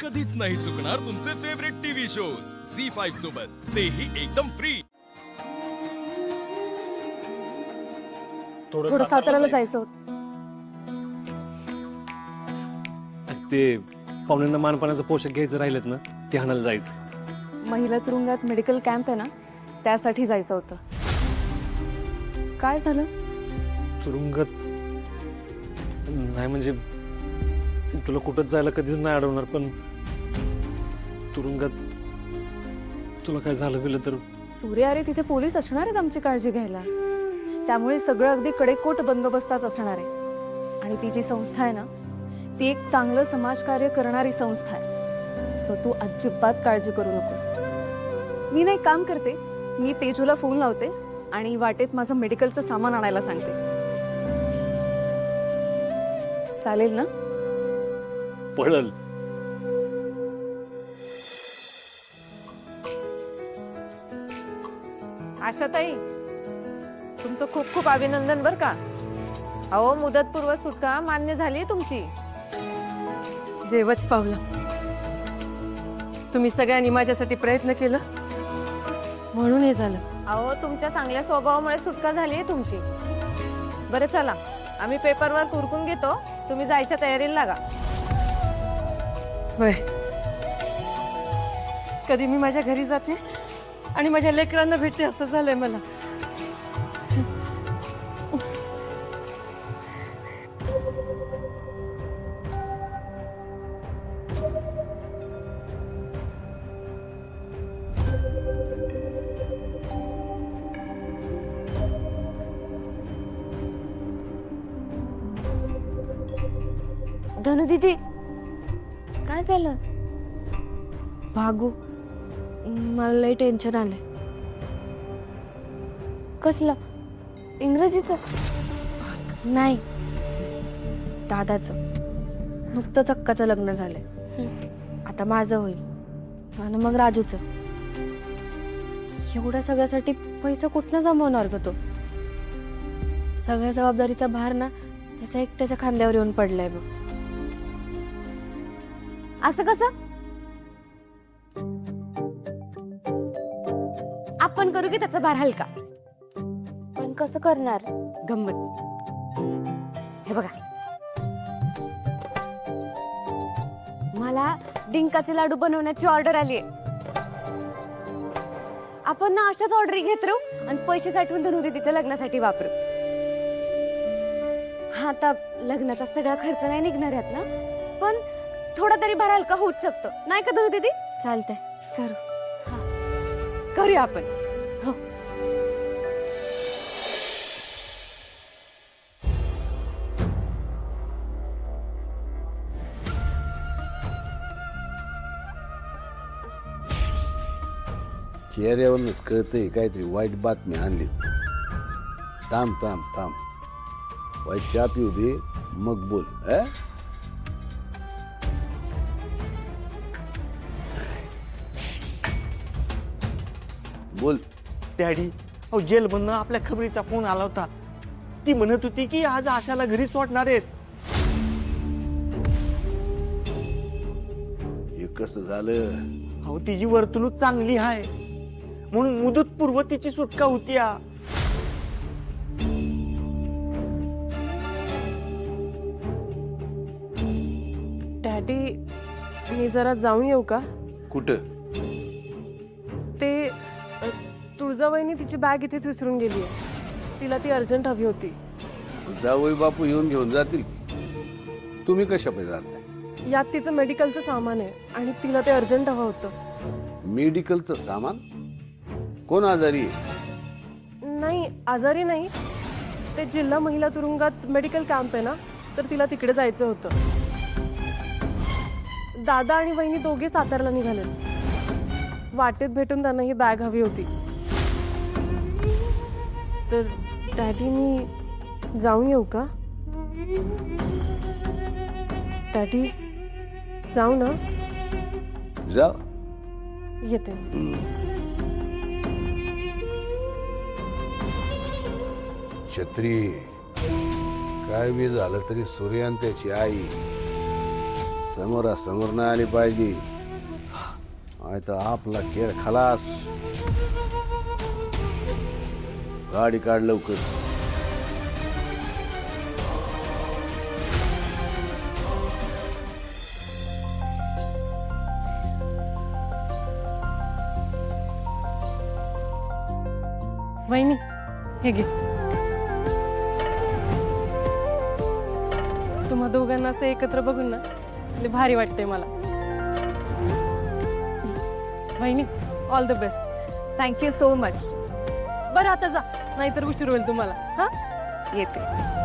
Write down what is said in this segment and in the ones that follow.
कधीच नाही चुकणार तुमचे फेवरेट टीव्ही शोज झी5 सोबत, तेही एकदम फ्री. थोडं साताऱ्याला जायचं होतं. ते पाहुण्यांना मानपानाचं पोषक घ्यायचं राहिलेत ना, ते आणायला जायचं. महिला तुरुंगात मेडिकल कॅम्प आहे ना, त्यासाठी जायचं होतं. काय झालं? तुरुंगात नाही म्हणजे तुला कुठंच जायला कधीच नाही अडवणार, पण तुरुंगात तुला काय झालं गेलं तर. सूर्य अरे तिथे पोलीस असणार आहेत आमची काळजी घ्यायला, त्यामुळे सगळं अगदी कडेकोट बंदोबस्तात असणार आहे. आणि ती जी संस्था आहे ना, ती एक चांगलं समाजकार्य करणारी संस्था आहे. सो तू अजिबात काळजी करू नकोस. मी नाही काम करते, मी तेजूला फोन लावते आणि वाटेत माझं मेडिकलचं सामान आणायला सांगते. चालेल ना? पळल. आशाताई, तुमचं खूप खूप अभिनंदन बर का. अहो, मुदतपूर्व सुटका मान्य झाली तुमची. देवच पावला. तुम्ही सगळ्यांनी माझ्यासाठी प्रयत्न केलं म्हणून हे झालं. अहो, तुमच्या चांगल्या स्वभावामुळे सुटका झाली तुमची. बरं चला, आम्ही पेपरवर उरकून घेतो, तुम्ही जायच्या तयारीला लागा. होय, कधी मी माझ्या घरी जाते आणि माझ्या लेकरांना भेटते असं झालंय मला. धनु दीदी, काय झालं? भागू, मला लई टेन्शन आलंय. कसलं? इंग्रजीचं? नाही, दादाचं. नुकतंच अक्काचं लग्न झालंय, आता माझं होईल आणि मग राजूचं. एवढ्या सगळ्यासाठी पैसा कुठनं जमवणार ग तो? सगळ्या जबाबदारीचा भार ना त्याच्या एकट्याच्या खांद्यावर येऊन पडलाय बघ. असं कसं? आपण करू की त्याचा भार हलका. पण कसं करणार? गंमत. हे बघा, मला डिंकाचे लाडू बनवण्याची ऑर्डर आली आहे. आपण ना अशाच ऑर्डरी घेत राहू आणि पैसे साठवून धनु दीदीच्या लग्नासाठी वापरू. हा, आता लग्नाचा सगळा खर्च नाही निघणार आहेत ना, पण थोडा तरी भार हलका होऊच शकतो, नाही का धनु दीदी? चालतंय, करू. करूया आपण. हो. चेहऱ्यावरूनच कळतंय काहीतरी वाईट बातमी आणली. थांब थांब थांब, वाईट चहा पिऊ दे मग बोल. बोल. डॅडी, अहो जेलमधनं आपल्या खबरीचा फोन आला होता. ती म्हणत होती की आज आशाला घरी सोडणार आहेत. हे कसं झालं? अहो, तिची वर्तणूक चांगली आहे म्हणून मुदतपूर्व तिची सुटका होती. डॅडी, मी जरा जाऊन येऊ का? कुठं? ते तुळजावहिनी तिची बॅग इथेच विसरून गेली आहे. तिला ती अर्जंट हवी होती. जावई बापू येऊन घेऊन जातील. तुम्ही कशा पाहिजे जाताय? यात तिचं मेडिकलचं सामान आहे आणि तिला ते अर्जंट हवं होतं. मेडिकलचं सामान? कोण आजारी आहे? नाही, आजारी नाही. ते जिल्हा महिला तुरुंगात मेडिकल कॅम्प आहे ना, तर तिला तिकडे जायचं होतं. दादा आणि वहिनी दोघे सातारला निघाले. वाटेत भेटून त्यांना ही बॅग हवी होती. तर डॅडी, मी जाऊन येऊ का? डॅडी, जाऊ ना? जा. येते. छत्री, काय बी झालं तरी सूर्यान त्याची आई समोरासमोर नाही आली पाहिजे. नाही तर आपला खेळ खलास. गाडी काढ लवकर. वहिनी हे घे. तुम्हा दोघांना असं एकत्र बघून ना लय भारी वाटतंय मला. वहिनी all the best. Thank you so much. बरं आता जा, नाहीतर उशीर होईल तुम्हाला. हा येते.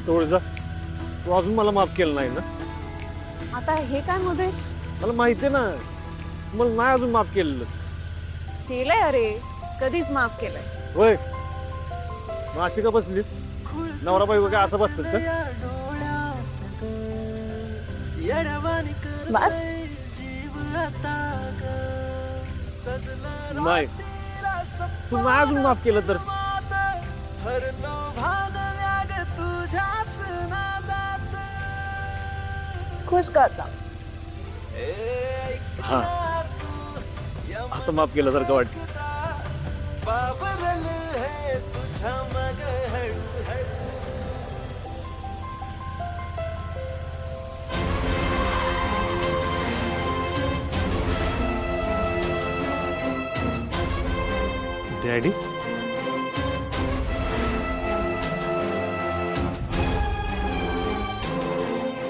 जवळ जा. तू अजून मला माफ केलं नाही ना? आता हे काय मध्ये मला माहिती आहे ना, मला नाही अजून माफ केलेलं. केलंय? अरे कधीच माफ केलंय. होय, मग अशी का बसलीस? नवरा बायको काय असं बसतात का? बस नाही, तू नाही अजून माफ केलं तर खुश करता. हा, आता माफ केल्यासारखं वाटतं. डॅडी,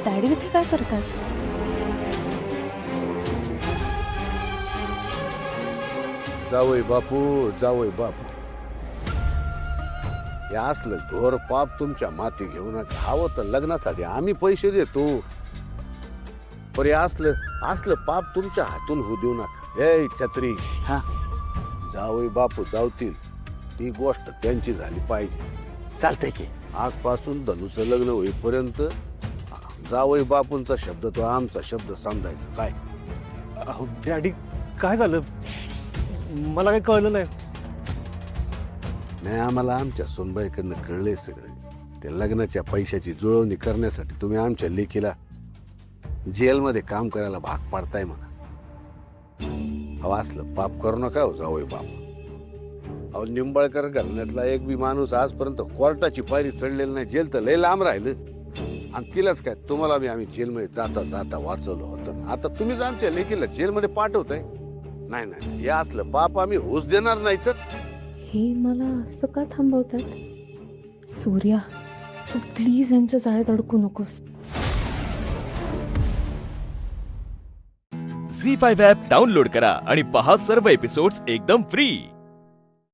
डॅडी इथे काय करतात? जावई बापू, जावई बापू, हे असलं घोर पाप तुमच्या माती घेऊ नका. हवं तर लग्नासाठी आम्ही पैसे देतो, पण हे असलं पाप तुमच्या हातून होऊ देऊ नका. ए छत्री, हा जावई बापू जावतील ती गोष्ट त्यांची झाली पाहिजे. चालतंय की. आजपासून धनुचं लग्न होईपर्यंत जावई बापूंचा शब्द तो आमचा शब्द समजायचा. काय अहो डॅडी, काय झालं? मला काही कळलं नाही. नाही, आम्हाला आमच्या सोनबाईकडनं कळले सगळे. त्या लग्नाच्या पैशाची जुळवणी करण्यासाठी तुम्ही आमच्या लेकीला जेलमध्ये काम करायला भाग पाडताय म्हणा. अहो असलं पाप करू नका हो जावई बाप. अहो निंबाळकर घराण्यातला एक बी माणूस आजपर्यंत कोर्टाची पायरी चढलेला नाही. जेल तर लय लांब राहिलं, आणि तिलाच काय तुम्हाला बी आम्ही जेलमध्ये जाता जाता वाचवलं होतं. आता तुम्हीच आमच्या लेकीला जेलमध्ये पाठवताय. नाही नाही, हे असलं पाप आम्ही होऊच देणार नाही. तर हे मला असं का थांबवतात? सूर्या, तू प्लीज यांच्या जाळ्यात अडकू नकोस. झी 5 ॲप डाउनलोड करा आणि पहा सर्व एपिसोड्स एकदम फ्री.